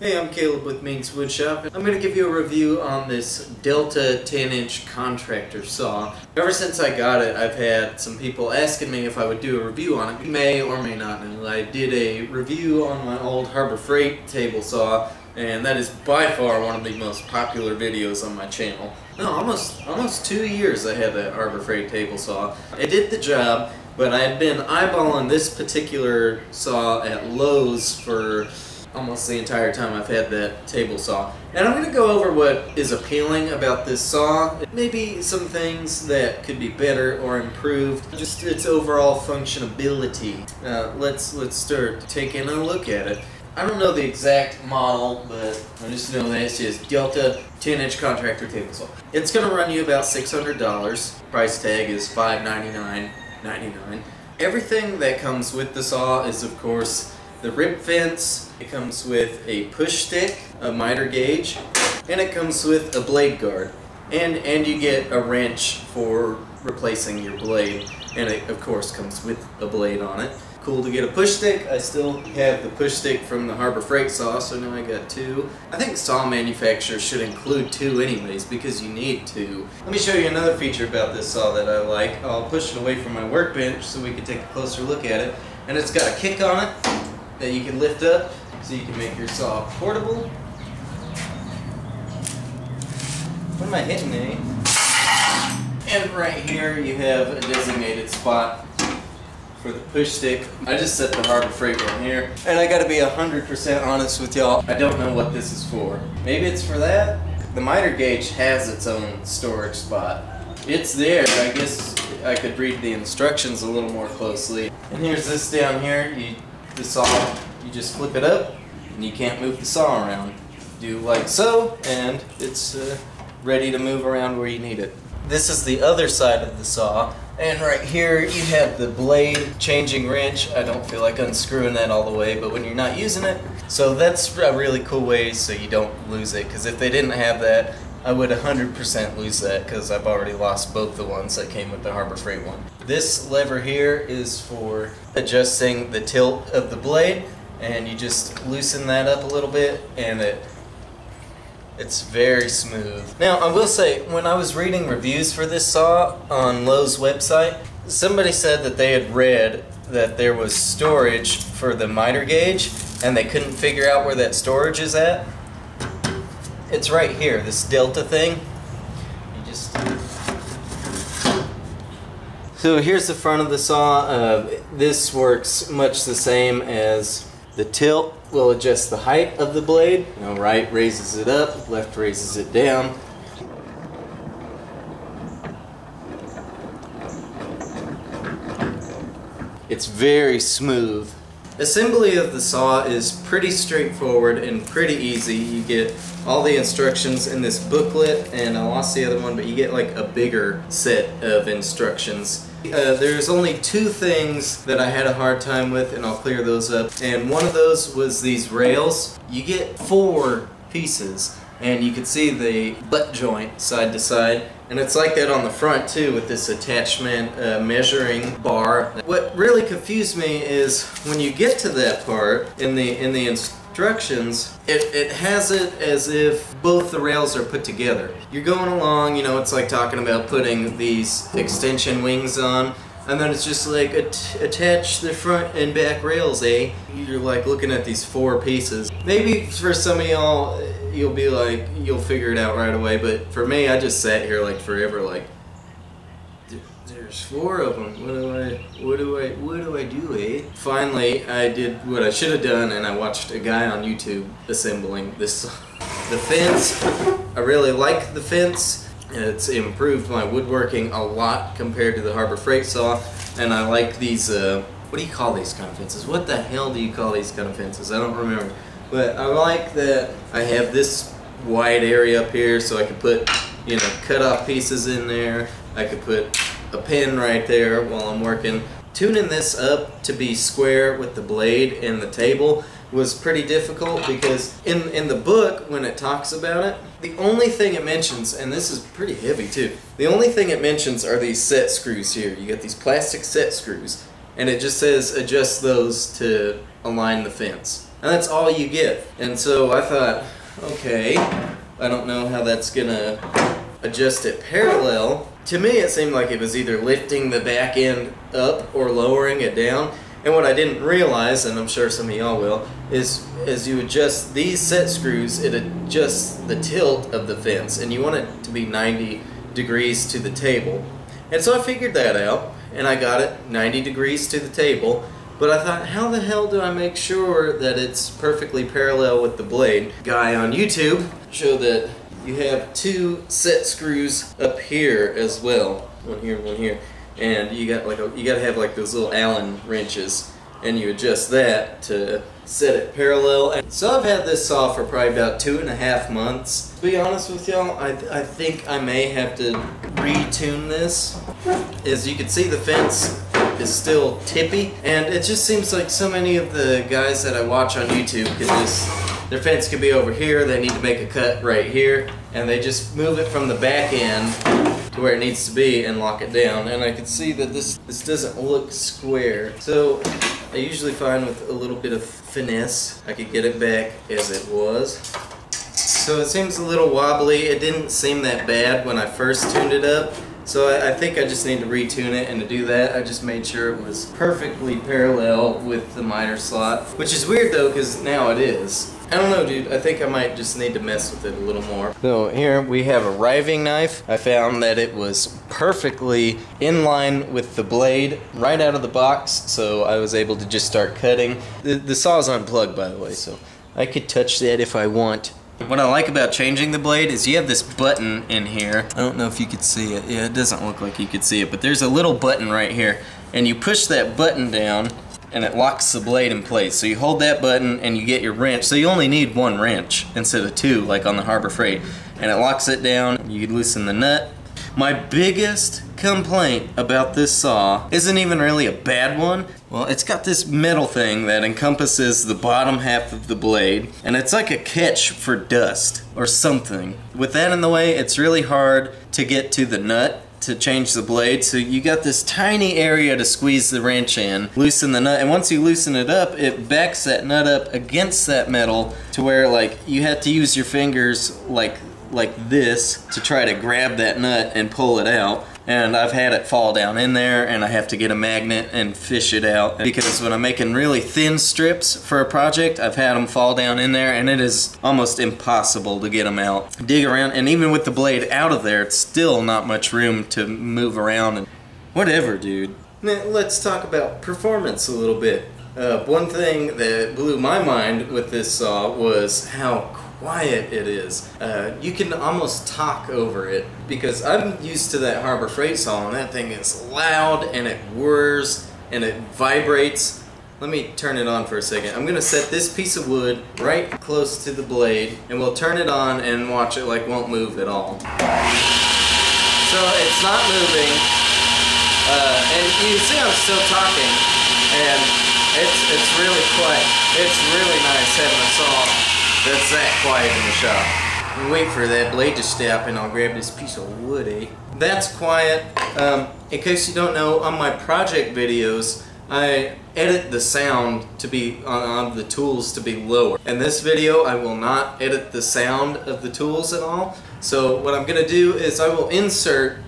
Hey, I'm Caleb with Minx Woodshop. I'm going to give you a review on this Delta 10-inch contractor saw. Ever since I got it, I've had some people asking me if I would do a review on it. You may or may not know. I did a review on my old Harbor Freight table saw, and that is by far one of the most popular videos on my channel. No, almost 2 years I had that Harbor Freight table saw. It did the job, but I had been eyeballing this particular saw at Lowe's for almost the entire time I've had that table saw. And I'm going to go over what is appealing about this saw, maybe some things that could be better or improved, just its overall functionability. Let's start taking a look at it. I don't know the exact model, but I just know that it's just Delta 10-inch contractor table saw. It's going to run you about $600. Price tag is $599.99. Everything that comes with the saw is, of course, the rib fence. It comes with a push stick, a miter gauge, and it comes with a blade guard. And you get a wrench for replacing your blade. And it, of course, comes with a blade on it. Cool to get a push stick. I still have the push stick from the Harbor Freight saw, so now I got two. I think saw manufacturers should include two anyways, because you need two. Let me show you another feature about this saw that I like. I'll push it away from my workbench so we can take a closer look at it. And it's got a kick on it that you can lift up so you can make your saw portable. What am I hitting, eh? And right here you have a designated spot for the push stick. I just set the Harbor Freight one here, and I gotta be 100% honest with y'all, I don't know what this is for. Maybe it's for that? The miter gauge has its own storage spot. It's there. I guess I could read the instructions a little more closely. And here's this down here. The saw, you just flip it up and you can't move the saw around. Do like so, and it's ready to move around where you need it. This is the other side of the saw, and right here you have the blade changing wrench. I don't feel like unscrewing that all the way, but when you're not using it, so that's a really cool way so you don't lose it, because if they didn't have that, I would 100% lose that, because I've already lost both the ones that came with the Harbor Freight one. This lever here is for adjusting the tilt of the blade, and you just loosen that up a little bit, and it's very smooth. Now, I will say, when I was reading reviews for this saw on Lowe's website, somebody said that they had read that there was storage for the miter gauge, and they couldn't figure out where that storage is at. It's right here, this Delta thing. You just... So here's the front of the saw. This works much the same as the tilt. Will adjust the height of the blade. You know, right raises it up, left raises it down. It's very smooth. Assembly of the saw is pretty straightforward and pretty easy. You get all the instructions in this booklet, and I lost the other one, but you get like a bigger set of instructions. There's only two things that I had a hard time with, and I'll clear those up. And one of those was these rails. You get 4 pieces, and you can see the butt joint side to side. And it's like that on the front too, with this attachment measuring bar. What really confused me is when you get to that part in the instructions, it has it as if both the rails are put together. You're going along, you know, it's like talking about putting these extension wings on, and then it's just like attach the front and back rails, eh? You're like looking at these 4 pieces. Maybe for some of y'all, you'll be like, you'll figure it out right away, but for me, I just sat here like forever, like, there's 4 of them. What do I do, eh? Finally, I did what I should have done, and I watched a guy on YouTube assembling this. The fence, I really like the fence. It's improved my woodworking a lot compared to the Harbor Freight saw, and I like these, what do you call these kind of fences? What the hell do you call these kind of fences? I don't remember. But I like that I have this wide area up here so I can put, you know, cut off pieces in there. I could put a pin right there while I'm working. Tuning this up to be square with the blade and the table was pretty difficult, because in the book, when it talks about it, the only thing it mentions, and this is pretty heavy too, the only thing it mentions are these set screws here. You got these plastic set screws, and it just says adjust those to align the fence. And that's all you get. And so I thought, okay, I don't know how that's gonna adjust it parallel. To me it seemed like it was either lifting the back end up or lowering it down. And what I didn't realize, and I'm sure some of y'all will, is as you adjust these set screws, it adjusts the tilt of the fence, and you want it to be 90 degrees to the table. And so I figured that out, and I got it 90 degrees to the table, but I thought, how the hell do I make sure that it's perfectly parallel with the blade? Guy on YouTube showed that you have 2 set screws up here as well, one here and one here. And you gotta have like those little Allen wrenches, and you adjust that to set it parallel. And so I've had this saw for probably about 2.5 months. To be honest with y'all, I think I may have to retune this. As you can see, the fence is still tippy, and it just seems like so many of the guys that I watch on YouTube can just, their fence could be over here, they need to make a cut right here, and they just move it from the back end to where it needs to be and lock it down. And I can see that this doesn't look square. So I usually find with a little bit of finesse I could get it back as it was. So it seems a little wobbly. It didn't seem that bad when I first tuned it up. So I think I just need to retune it, and to do that I just made sure it was perfectly parallel with the miter slot. Which is weird though, because now it is. I don't know, dude. I think I might just need to mess with it a little more. So here we have a riving knife. I found that it was perfectly in line with the blade right out of the box, so I was able to just start cutting. The saw's unplugged, by the way, so I could touch that if I want. What I like about changing the blade is you have this button in here. I don't know if you could see it. Yeah, it doesn't look like you could see it, but there's a little button right here, and you push that button down and it locks the blade in place. So you hold that button and you get your wrench. So you only need 1 wrench instead of 2 like on the Harbor Freight. And it locks it down. You loosen the nut. My biggest complaint about this saw isn't even really a bad one. Well, it's got this metal thing that encompasses the bottom half of the blade, and it's like a catch for dust or something. With that in the way, it's really hard to get to the nut to change the blade, so you got this tiny area to squeeze the wrench in, loosen the nut, and once you loosen it up, it backs that nut up against that metal to where like you have to use your fingers like this to try to grab that nut and pull it out. And I've had it fall down in there, and I have to get a magnet and fish it out, because when I'm making really thin strips for a project, I've had them fall down in there, and it is almost impossible to get them out. Dig around, and even with the blade out of there, it's still not much room to move around. And whatever, dude. Now, let's talk about performance a little bit. One thing that blew my mind with this saw was how quiet it is. You can almost talk over it, because I'm used to that Harbor Freight saw, and that thing is loud and it whirs and it vibrates. Let me turn it on for a second. I'm gonna set this piece of wood right close to the blade, and we'll turn it on and watch it like won't move at all. So it's not moving, and you can see I'm still talking, and it's really quiet. It's really nice having a saw that's that quiet in the shop. We'll wait for that blade to stop, and I'll grab this piece of wood, eh? That's quiet. In case you don't know, on my project videos, I edit the sound to be on the tools to be lower. In this video, I will not edit the sound of the tools at all. So what I'm gonna do is I will insert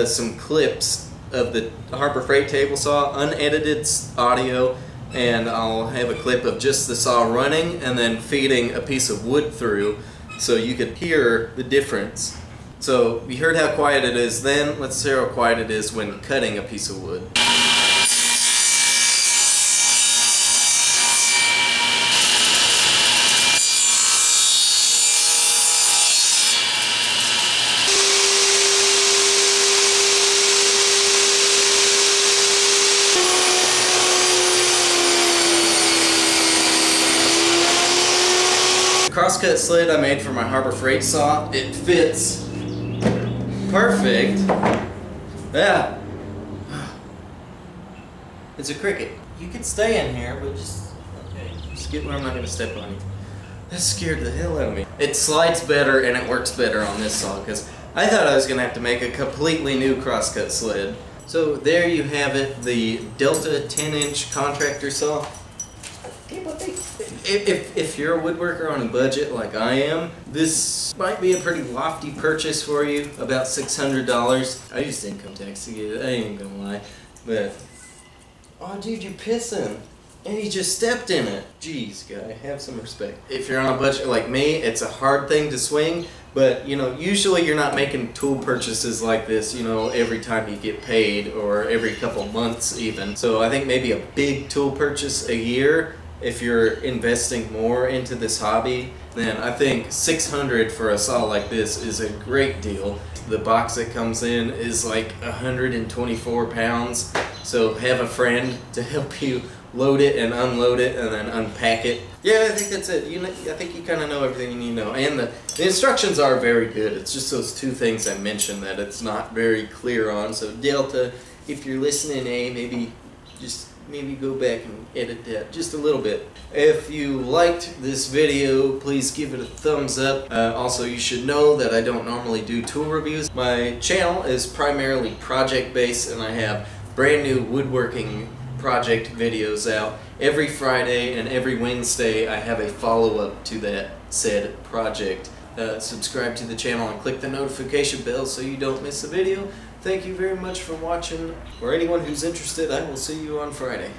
some clips of the Harbor Freight table saw, unedited audio, and I'll have a clip of just the saw running and then feeding a piece of wood through so you could hear the difference. So you heard how quiet it is then, let's hear how quiet it is when cutting a piece of wood. Crosscut sled I made for my Harbor Freight saw. It fits perfect. Yeah. It's a cricket. You could stay in here, but just get where I'm not gonna step on you. That scared the hell out of me. It slides better and it works better on this saw, because I thought I was gonna have to make a completely new crosscut sled. So there you have it, the Delta 10-inch contractor saw. If you're a woodworker on a budget like I am, this might be a pretty lofty purchase for you, about $600. I used income tax to get it, I ain't gonna lie. But, oh dude, you're pissing. And you just stepped in it. Jeez, guy, have some respect. If you're on a budget like me, it's a hard thing to swing, but you know, usually you're not making tool purchases like this, you know, every time you get paid or every couple months even. So I think maybe a big tool purchase a year, if you're investing more into this hobby, then I think $600 for a saw like this is a great deal. The box that comes in is like 124 pounds, so have a friend to help you load it and unload it and then unpack it. Yeah, I think that's it. I think you kind of know everything you need to know. And the instructions are very good. It's just those two things I mentioned that it's not very clear on. So Delta, if you're listening, maybe go back and edit that just a little bit. If you liked this video, please give it a thumbs up. Also, you should know that I don't normally do tool reviews. My channel is primarily project based, and I have brand new woodworking project videos out every Friday, and every Wednesday I have a follow-up to that said project. Subscribe to the channel and click the notification bell so you don't miss a video. Thank you very much for watching. For anyone who's interested, I will see you on Friday.